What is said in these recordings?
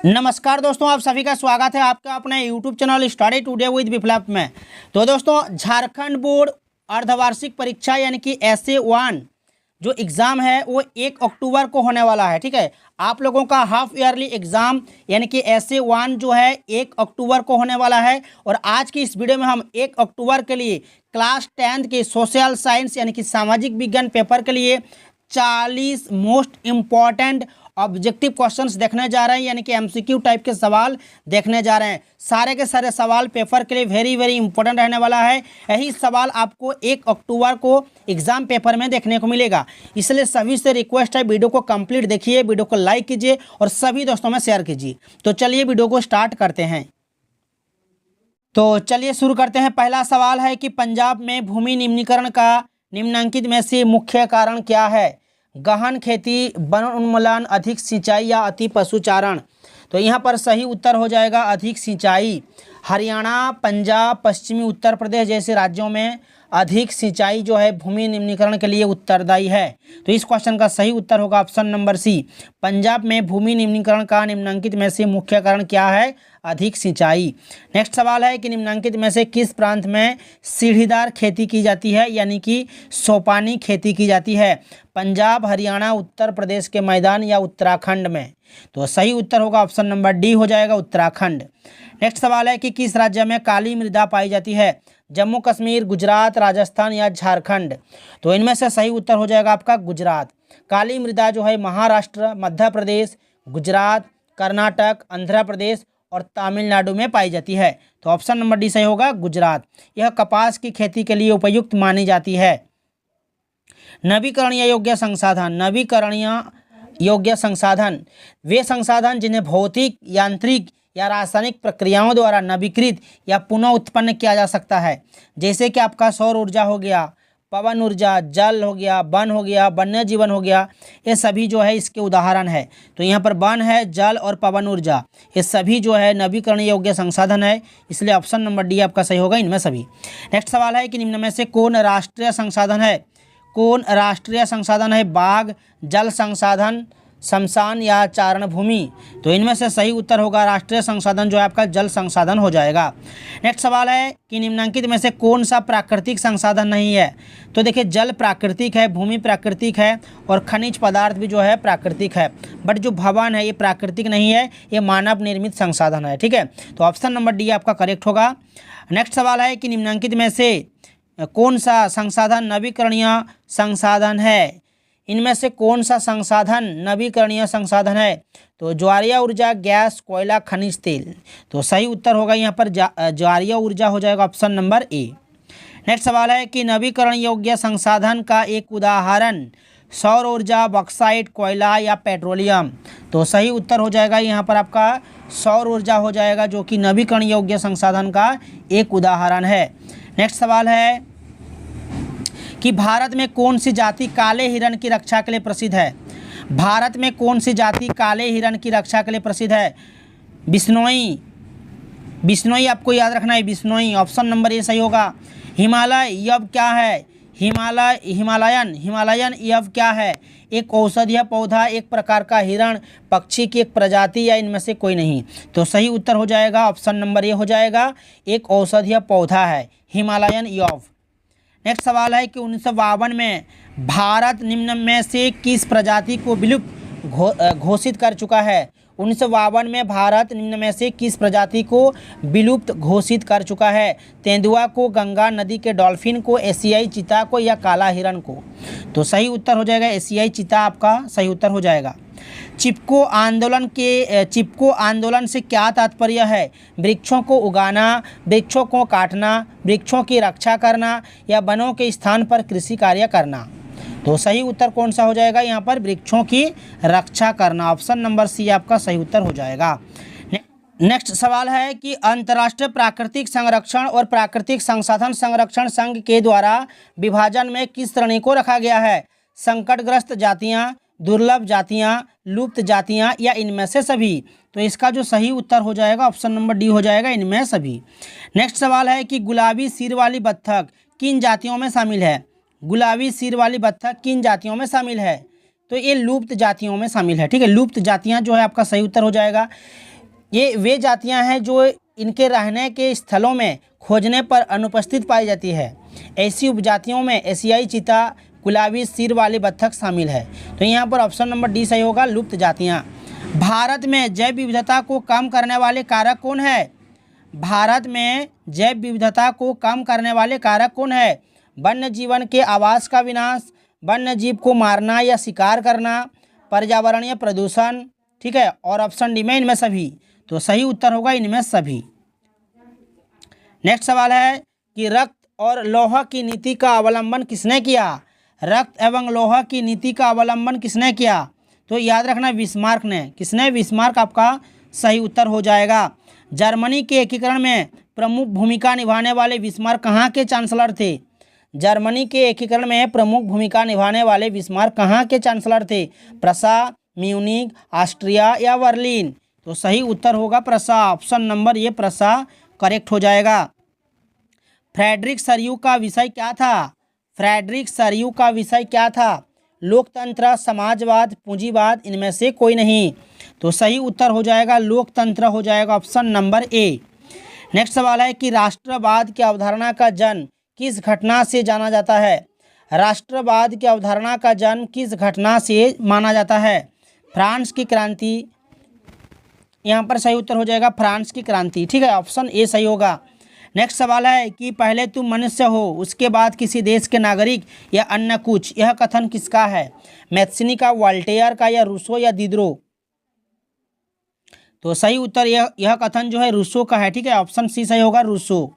नमस्कार दोस्तों, आप सभी का स्वागत है आपका अपने YouTube channel study today with Viplav में। तो दोस्तों, झारखंड बोर्ड अर्धवार्षिक परीक्षा यानी कि SA1 जो एग्ज़ाम है वो 1 अक्टूबर को होने वाला है। ठीक है, आप लोगों का हाफ ईयरली एग्ज़ाम यानी कि SA1 जो है 1 अक्टूबर को होने वाला है। और आज की इस वीडियो में हम 1 अक्टूबर के लिए क्लास 10th के सोशल साइंस यानी कि सामाजिक विज्ञान पेपर के लिए 40 मोस्ट इम्पॉर्टेंट ऑब्जेक्टिव क्वेश्चंस देखने जा रहे हैं, यानी कि MCQ टाइप के सवाल देखने जा रहे हैं। सारे के सारे सवाल पेपर के लिए वेरी वेरी इंपॉर्टेंट रहने वाला है। यही सवाल आपको 1 अक्टूबर को एग्जाम पेपर में देखने को मिलेगा। इसलिए सभी से रिक्वेस्ट है, वीडियो को कंप्लीट देखिए, वीडियो को लाइक कीजिए और सभी दोस्तों में शेयर कीजिए। तो चलिए वीडियो को स्टार्ट करते हैं। तो चलिए शुरू करते हैं। पहला सवाल है कि पंजाब में भूमि निम्नीकरण का निम्नलिखित में से मुख्य कारण क्या है? गहन खेती, वन उन्मूलन, अधिक सिंचाई या अति पशुचारण। तो यहाँ पर सही उत्तर हो जाएगा अधिक सिंचाई। हरियाणा, पंजाब, पश्चिमी उत्तर प्रदेश जैसे राज्यों में अधिक सिंचाई जो है भूमि निम्नीकरण के लिए उत्तरदायी है। तो इस क्वेश्चन का सही उत्तर होगा ऑप्शन नंबर सी। पंजाब में भूमि निम्नीकरण का निम्नलिखित में से मुख्य कारण क्या है? अधिक सिंचाई। नेक्स्ट सवाल है कि निम्नलिखित में से किस प्रांत में सीढ़ीदार खेती की जाती है, यानी कि सोपानी खेती की जाती है? पंजाब, हरियाणा, उत्तर प्रदेश के मैदान या उत्तराखंड में? तो सही उत्तर होगा ऑप्शन नंबर डी हो जाएगा उत्तराखंड। नेक्स्ट सवाल है कि किस राज्य में काली मृदा पाई जाती है? जम्मू कश्मीर, गुजरात, राजस्थान या झारखंड? तो इनमें से सही उत्तर हो जाएगा आपका गुजरात। काली मृदा जो है महाराष्ट्र, मध्य प्रदेश, गुजरात, कर्नाटक, आंध्र प्रदेश और तमिलनाडु में पाई जाती है। तो ऑप्शन नंबर डी सही होगा गुजरात। यह कपास की खेती के लिए उपयुक्त मानी जाती है। नवीकरणीय योग्य संसाधन। नवीकरणीय योग्य संसाधन वे संसाधन जिन्हें भौतिक, यांत्रिक या रासायनिक प्रक्रियाओं द्वारा नवीकृत या पुनः उत्पन्न किया जा सकता है। जैसे कि आपका सौर ऊर्जा हो गया, पवन ऊर्जा, जल हो गया, वन हो गया, वन्य जीवन हो गया, ये सभी जो है इसके उदाहरण है। तो यहाँ पर वन है, जल और पवन ऊर्जा, ये सभी जो है नवीकरणीय योग्य संसाधन है। इसलिए ऑप्शन नंबर डी आपका सही होगा इनमें सभी। नेक्स्ट सवाल है कि निम्न में से कौन राष्ट्रीय संसाधन है? कौन राष्ट्रीय संसाधन है? बाघ, जल संसाधन, शमशान या चारण भूमि? तो इनमें से सही उत्तर होगा राष्ट्रीय संसाधन जो है आपका जल संसाधन हो जाएगा। नेक्स्ट सवाल है कि निम्नलिखित में से कौन सा प्राकृतिक संसाधन नहीं है? तो देखिए, जल प्राकृतिक है, भूमि प्राकृतिक है और खनिज पदार्थ भी जो है प्राकृतिक है। बट जो भवन है ये प्राकृतिक नहीं है, ये मानव निर्मित संसाधन है। ठीक है, तो ऑप्शन नंबर डी आपका करेक्ट होगा। नेक्स्ट सवाल है कि निम्नलिखित में से कौन सा संसाधन नवीकरणीय संसाधन है? इनमें से कौन सा संसाधन नवीकरणीय संसाधन है? तो ज्वारीय ऊर्जा, गैस, कोयला, खनिज तेल। तो सही उत्तर होगा यहाँ पर ज्वारीय ऊर्जा हो जाएगा ऑप्शन नंबर ए। नेक्स्ट सवाल है कि नवीकरण योग्य संसाधन का एक उदाहरण सौर ऊर्जा, बॉक्साइट, कोयला या पेट्रोलियम? तो सही उत्तर हो जाएगा यहाँ पर आपका सौर ऊर्जा हो जाएगा, जो कि नवीकरण योग्य संसाधन का एक उदाहरण है। नेक्स्ट सवाल है कि भारत में कौन सी जाति काले हिरण की रक्षा के लिए प्रसिद्ध है? भारत में कौन सी जाति काले हिरण की रक्षा के लिए प्रसिद्ध है? बिश्नोई, बिश्नोई आपको याद रखना है, बिश्नोई। ऑप्शन नंबर ए सही होगा। हिमालय यव क्या है? हिमालयन यव क्या है? एक औषधीय पौधा, एक प्रकार का हिरण, पक्षी की एक प्रजाति या इनमें से कोई नहीं? तो सही उत्तर हो जाएगा ऑप्शन नंबर ए हो जाएगा, एक औषधीय पौधा है हिमालयन यव। नेक्स्ट सवाल है कि 1952 में भारत निम्न में से किस प्रजाति को विलुप्त घोषित कर चुका है? 1952 में भारत निम्न में से किस प्रजाति को विलुप्त घोषित कर चुका है? तेंदुआ को, गंगा नदी के डॉल्फिन को, एशियाई चीता को या काला हिरण को? तो सही उत्तर हो जाएगा एशियाई चीता आपका सही उत्तर हो जाएगा। चिपको आंदोलन से क्या तात्पर्य है? वृक्षों को उगाना, वृक्षों को काटना, वृक्षों की रक्षा करना या वनों के स्थान पर कृषि कार्य करना? तो सही उत्तर कौन सा हो जाएगा यहाँ पर? वृक्षों की रक्षा करना। ऑप्शन नंबर सी आपका सही उत्तर हो जाएगा। नेक्स्ट सवाल है कि अंतर्राष्ट्रीय प्राकृतिक संरक्षण और प्राकृतिक संसाधन संरक्षण संघ के द्वारा विभाजन में किस श्रेणी को रखा गया है? संकटग्रस्त जातियाँ, दुर्लभ जातियाँ, लुप्त जातियाँ या इनमें से सभी? तो इसका जो सही उत्तर हो जाएगा ऑप्शन नंबर डी हो जाएगा, इनमें सभी। नेक्स्ट सवाल है कि गुलाबी सिर वाली बत्तख किन जातियों में शामिल है? गुलाबी सिर वाली बत्तख किन जातियों में शामिल है? तो ये लुप्त जातियों में शामिल है। ठीक है, लुप्त जातियाँ जो है आपका सही उत्तर हो जाएगा। ये वे जातियां हैं जो इनके रहने के स्थलों में खोजने पर अनुपस्थित पाई जाती है। ऐसी उपजातियों में एशियाई चीता, गुलाबी सिर वाली बत्तख शामिल है। तो यहाँ पर ऑप्शन नंबर डी सही होगा, लुप्त जातियाँ। भारत में जैव विविधता को कम करने वाले कारक कौन है? भारत में जैव विविधता को कम करने वाले कारक कौन है? वन्य जीवन के आवास का विनाश, वन्य जीव को मारना या शिकार करना, पर्यावरणीय प्रदूषण, ठीक है, और ऑप्शन डी में इनमें सभी। तो सही उत्तर होगा इनमें सभी। नेक्स्ट सवाल है कि रक्त और लौह की नीति का अवलंबन किसने किया? रक्त एवं लौह की नीति का अवलंबन किसने किया? तो याद रखना बिस्मार्क ने। किसने? बिस्मार्क आपका सही उत्तर हो जाएगा। जर्मनी के एकीकरण में प्रमुख भूमिका निभाने वाले बिस्मार्क कहाँ के चांसलर थे? जर्मनी के एकीकरण में प्रमुख भूमिका निभाने वाले बिस्मार्क कहाँ के चांसलर थे? प्रसा, म्यूनिक, ऑस्ट्रिया या बर्लिन? तो सही उत्तर होगा प्रसा। ऑप्शन नंबर ये प्रसा करेक्ट हो जाएगा। फ्रेडरिक सरयू का विषय क्या था? फ्रेडरिक सरयू का विषय क्या था? लोकतंत्र, समाजवाद, पूंजीवाद, इनमें से कोई नहीं। तो सही उत्तर हो जाएगा लोकतंत्र हो जाएगा, ऑप्शन नंबर ए। नेक्स्ट सवाल है कि राष्ट्रवाद की अवधारणा का जन्म किस घटना से जाना जाता है? राष्ट्रवाद की अवधारणा का जन्म किस घटना से माना जाता है? फ्रांस की क्रांति, यहाँ पर सही उत्तर हो जाएगा फ्रांस की क्रांति, ठीक है, ऑप्शन ए सही होगा। नेक्स्ट सवाल है कि पहले तुम मनुष्य हो उसके बाद किसी देश के नागरिक या अन्य कुछ, यह कथन किसका है? मैथ्सिनी का, वॉल्टेयर का, या रूसो या दिदरो? तो सही उत्तर यह कथन जो है रूसो का है, ठीक है, ऑप्शन सी सही होगा रूसो।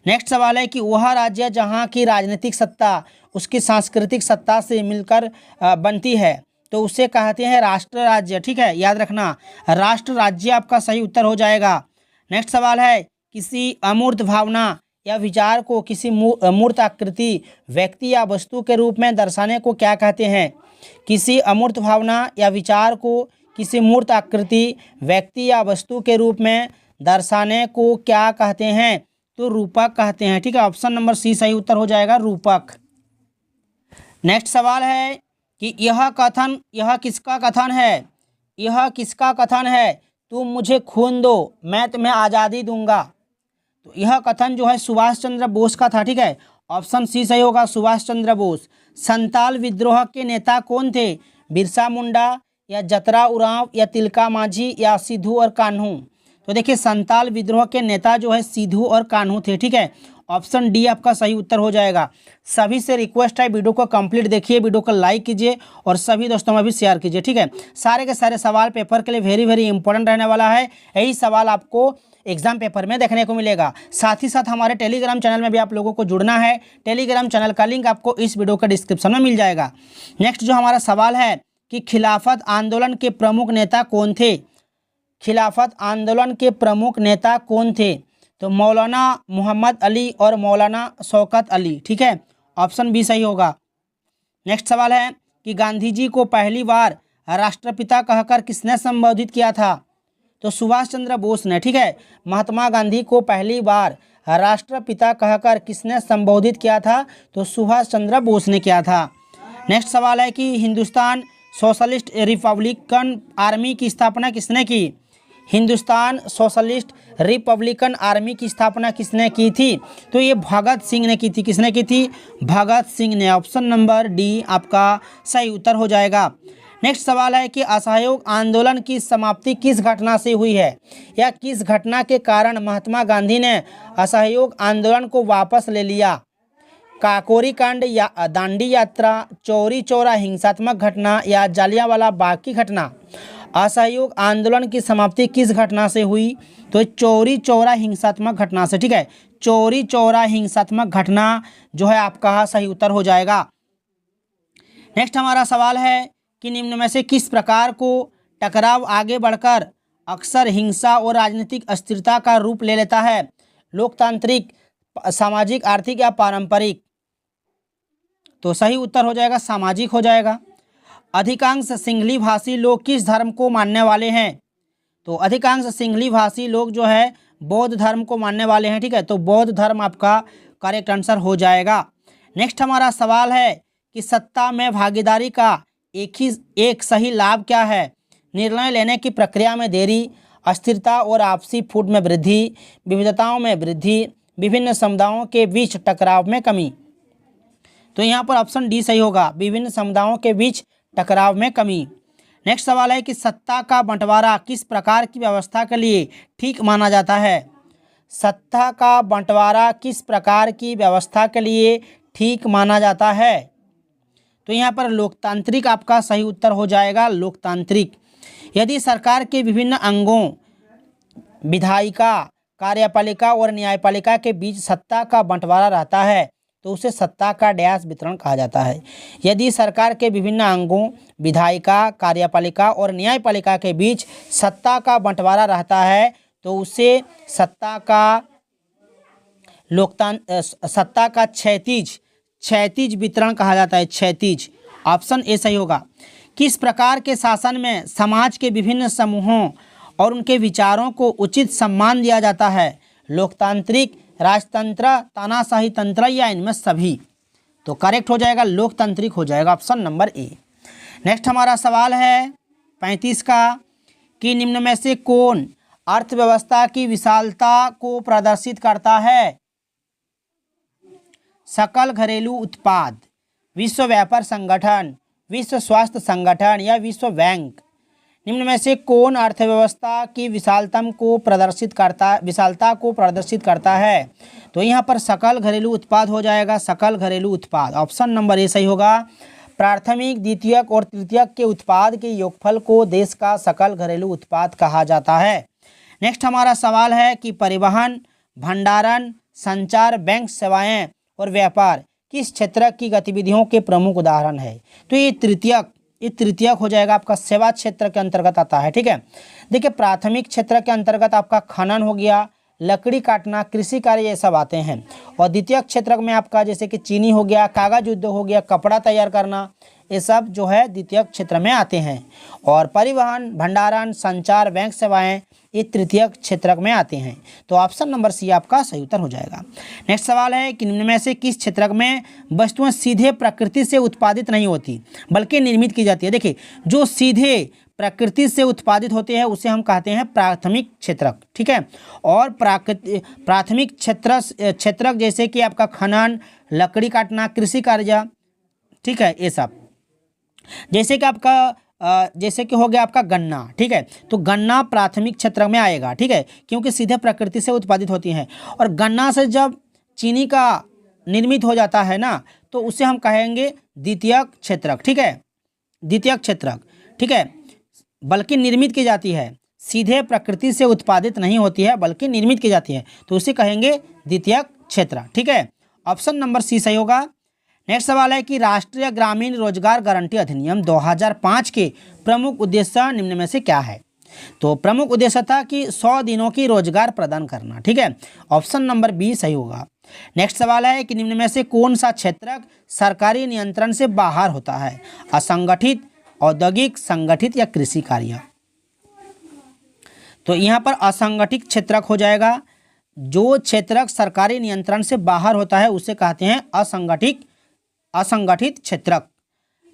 नेक्स्ट सवाल है कि वह राज्य जहाँ की राजनीतिक सत्ता उसकी सांस्कृतिक सत्ता से मिलकर बनती है तो उसे कहते हैं राष्ट्र राज्य, ठीक है, याद रखना राष्ट्र राज्य आपका सही उत्तर हो जाएगा। नेक्स्ट सवाल है किसी अमूर्त भावना या विचार को किसी मूर्त आकृति, व्यक्ति या वस्तु के रूप में दर्शाने को क्या कहते हैं? किसी अमूर्त भावना या विचार को किसी मूर्त आकृति, व्यक्ति या वस्तु के रूप में दर्शाने को क्या कहते हैं? तो रूपक कहते हैं, ठीक है, ऑप्शन नंबर सी सही उत्तर हो जाएगा रूपक। नेक्स्ट सवाल है कि यह किसका कथन है? यह किसका कथन है? तुम मुझे खून दो मैं तुम्हें आज़ादी दूंगा। तो यह कथन जो है सुभाष चंद्र बोस का था, ठीक है, ऑप्शन सी सही होगा सुभाष चंद्र बोस। संताल विद्रोह के नेता कौन थे? बिरसा मुंडा या जतरा उरांव या तिलका मांझी या सिद्धू और कान्हू? तो देखिए संताल विद्रोह के नेता जो है सिद्धू और कान्हू थे, ठीक है, ऑप्शन डी आपका सही उत्तर हो जाएगा। सभी से रिक्वेस्ट है वीडियो को कंप्लीट देखिए, वीडियो को लाइक कीजिए और सभी दोस्तों में भी शेयर कीजिए, ठीक है। सारे के सारे सवाल पेपर के लिए वेरी वेरी इंपॉर्टेंट रहने वाला है, यही सवाल आपको एग्जाम पेपर में देखने को मिलेगा। साथ ही साथ हमारे टेलीग्राम चैनल में भी आप लोगों को जुड़ना है, टेलीग्राम चैनल का लिंक आपको इस वीडियो का डिस्क्रिप्शन में मिल जाएगा। नेक्स्ट जो हमारा सवाल है कि खिलाफत आंदोलन के प्रमुख नेता कौन थे? खिलाफत आंदोलन के प्रमुख नेता कौन थे? तो मौलाना मोहम्मद अली और मौलाना शौकत अली, ठीक है, ऑप्शन बी सही होगा। नेक्स्ट सवाल है कि गांधी जी को पहली बार राष्ट्रपिता कहकर किसने संबोधित किया था? तो सुभाष चंद्र बोस ने, ठीक है, महात्मा गांधी को पहली बार राष्ट्रपिता कहकर किसने संबोधित किया था? तो सुभाष चंद्र बोस ने किया था। नेक्स्ट सवाल है कि हिंदुस्तान सोशलिस्ट रिपब्लिकन आर्मी की स्थापना किसने की? हिंदुस्तान सोशलिस्ट रिपब्लिकन आर्मी की स्थापना किसने की थी? तो ये भगत सिंह ने की थी। किसने की थी? भगत सिंह ने, ऑप्शन नंबर डी आपका सही उत्तर हो जाएगा। नेक्स्ट सवाल है कि असहयोग आंदोलन की समाप्ति किस घटना से हुई है, या किस घटना के कारण महात्मा गांधी ने असहयोग आंदोलन को वापस ले लिया? काकोरी कांड या दांडी यात्रा, चौरी चौरा हिंसात्मक घटना या जालियांवाला बाग की घटना? असहयोग आंदोलन की समाप्ति किस घटना से हुई? तो चौरी चौरा हिंसात्मक घटना से, ठीक है, चौरी चौरा हिंसात्मक घटना जो है आपका सही उत्तर हो जाएगा। नेक्स्ट हमारा सवाल है कि निम्न में से किस प्रकार को टकराव आगे बढ़कर अक्सर हिंसा और राजनीतिक अस्थिरता का रूप ले लेता है? लोकतांत्रिक, सामाजिक, आर्थिक या पारंपरिक? तो सही उत्तर हो जाएगा सामाजिक हो जाएगा। अधिकांश सिंहली भाषी लोग किस धर्म को मानने वाले हैं? तो अधिकांश सिंहली भाषी लोग जो है बौद्ध धर्म को मानने वाले हैं, ठीक है, तो बौद्ध धर्म आपका करेक्ट आंसर हो जाएगा। नेक्स्ट हमारा सवाल है कि सत्ता में भागीदारी का एक सही लाभ क्या है? निर्णय लेने की प्रक्रिया में देरी, अस्थिरता और आपसी फूट में वृद्धि, विविधताओं में वृद्धि, विभिन्न समुदायों के बीच टकराव में कमी। तो यहाँ पर ऑप्शन डी सही होगा, विभिन्न समुदायों के बीच टकराव में कमी। नेक्स्ट सवाल है कि सत्ता का बंटवारा किस प्रकार की व्यवस्था के लिए ठीक माना जाता है? सत्ता का बंटवारा किस प्रकार की व्यवस्था के लिए ठीक माना जाता है? तो यहाँ पर लोकतांत्रिक आपका सही उत्तर हो जाएगा, लोकतांत्रिक। यदि सरकार के विभिन्न अंगों विधायिका, कार्यपालिका और न्यायपालिका के बीच सत्ता का बंटवारा रहता है तो उसे सत्ता का डैश वितरण कहा जाता है। यदि सरकार के विभिन्न अंगों विधायिका, कार्यपालिका और न्यायपालिका के बीच सत्ता का बंटवारा रहता है तो उसे सत्ता का क्षैतिज वितरण कहा जाता है, क्षैतिज। ऑप्शन ए सही होगा। किस प्रकार के शासन में समाज के विभिन्न समूहों और उनके विचारों को उचित सम्मान दिया जाता है? लोकतांत्रिक, राजतंत्र, तानाशाही तंत्र या इनमें सभी? तो करेक्ट हो जाएगा, लोकतांत्रिक हो जाएगा, ऑप्शन नंबर ए। नेक्स्ट हमारा सवाल है 35 का कि निम्न में से कौन अर्थव्यवस्था की विशालता को प्रदर्शित करता है? सकल घरेलू उत्पाद, विश्व व्यापार संगठन, विश्व स्वास्थ्य संगठन या विश्व बैंक? निम्न में से कौन अर्थव्यवस्था की विशालता को प्रदर्शित करता है? तो यहाँ पर सकल घरेलू उत्पाद हो जाएगा, सकल घरेलू उत्पाद। ऑप्शन नंबर ए सही होगा। प्राथमिक, द्वितीयक और तृतीयक के उत्पाद के योगफल को देश का सकल घरेलू उत्पाद कहा जाता है। नेक्स्ट हमारा सवाल है कि परिवहन, भंडारण, संचार, बैंक सेवाएं और व्यापार किस क्षेत्र की गतिविधियों के प्रमुख उदाहरण है? तो ये तृतीयक हो जाएगा, आपका सेवा क्षेत्र के अंतर्गत आता है। ठीक है, देखिए प्राथमिक क्षेत्र के अंतर्गत आपका खनन हो गया, लकड़ी काटना, कृषि कार्य, ये सब आते हैं। और द्वितीयक क्षेत्र में आपका जैसे कि चीनी हो गया, कागज उद्योग हो गया, कपड़ा तैयार करना, ये सब जो है द्वितीयक क्षेत्र में आते हैं। और परिवहन, भंडारण, संचार, बैंक सेवाएं ये तृतीयक क्षेत्र में आते हैं। तो ऑप्शन नंबर सी आपका सही उत्तर हो जाएगा। नेक्स्ट सवाल है कि निम्न में से किस क्षेत्र में वस्तुएं सीधे प्रकृति से उत्पादित नहीं होती बल्कि निर्मित की जाती है? देखिए, जो सीधे प्रकृति से उत्पादित होते हैं उसे हम कहते हैं प्राथमिक क्षेत्रक। ठीक है, और प्राथमिक क्षेत्रक जैसे कि आपका खनन, लकड़ी काटना, कृषि कार्य, ठीक है, ये सब। जैसे कि आपका जैसे कि हो गया आपका गन्ना। ठीक है, तो गन्ना प्राथमिक क्षेत्र में आएगा। ठीक है, क्योंकि सीधे प्रकृति से उत्पादित होती हैं। और गन्ना से जब चीनी का निर्मित हो जाता है ना, तो उसे हम कहेंगे द्वितीयक क्षेत्रक। ठीक है, द्वितीयक क्षेत्रक। ठीक है, बल्कि निर्मित की जाती है, सीधे प्रकृति से उत्पादित नहीं होती है बल्कि निर्मित की जाती है, तो उसे कहेंगे द्वितीयक क्षेत्र। ठीक है, ऑप्शन नंबर सी सही होगा। नेक्स्ट सवाल है कि राष्ट्रीय ग्रामीण रोजगार गारंटी अधिनियम 2005 के प्रमुख उद्देश्य निम्न में से क्या है? तो प्रमुख उद्देश्य था कि 100 दिनों की रोजगार प्रदान करना। ठीक है, ऑप्शन नंबर बी सही होगा। नेक्स्ट सवाल है कि निम्न में से कौन सा क्षेत्र सरकारी नियंत्रण से बाहर होता है? असंगठित, औद्योगिक, संगठित या कृषि कार्य? तो यहाँ पर असंगठित क्षेत्रक हो जाएगा। जो क्षेत्रक सरकारी नियंत्रण से बाहर होता है उसे कहते हैं असंगठित क्षेत्रक।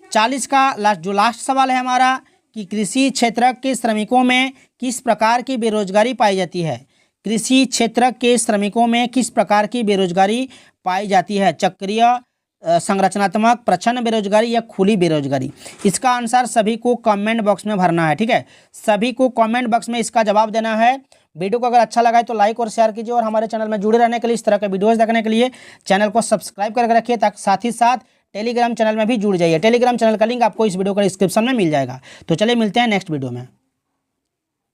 40 का लास्ट सवाल है हमारा कि कृषि क्षेत्र के श्रमिकों में किस प्रकार की बेरोजगारी पाई जाती है? कृषि क्षेत्र के श्रमिकों में किस प्रकार की बेरोजगारी पाई जाती है? चक्रीय, संरचनात्मक, प्रच्छन्न बेरोजगारी या खुली बेरोजगारी? इसका आंसर सभी को कमेंट बॉक्स में भरना है। ठीक है, सभी को कमेंट बॉक्स में इसका जवाब देना है। वीडियो को अगर अच्छा लगा है तो लाइक और शेयर कीजिए, और हमारे चैनल में जुड़े रहने के लिए, इस तरह के वीडियोस देखने के लिए चैनल को सब्सक्राइब करके रखिए। ताकि साथ ही साथ टेलीग्राम चैनल में भी जुड़ जाइए। टेलीग्राम चैनल का लिंक आपको इस वीडियो के डिस्क्रिप्शन में मिल जाएगा। तो चलिए मिलते हैं नेक्स्ट वीडियो में।